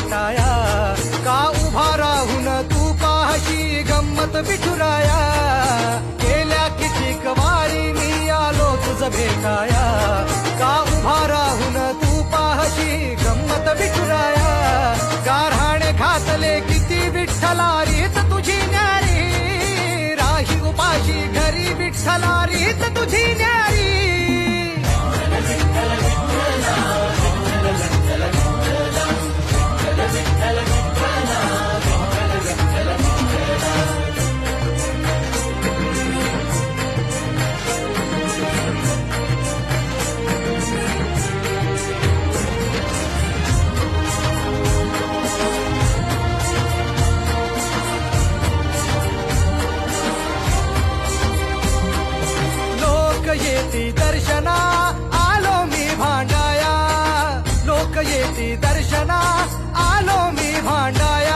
भेटाया, का उभा राहून तू पाहशी गंमत विठुराया, गेल्या कितीक वारी मी आलो तुझ भेटाया, का उभा राहून तू पाहशी गंमत विठुराया, गारहाणे घातले किती विठ्ठला रीत तुझी न्यारी, राही उपाशी घरी विठ्ठला रीत तुझी न्यारी. येती दर्शना आलो मी भांडाया, लोक येती दर्शना आलो मी भांडाया.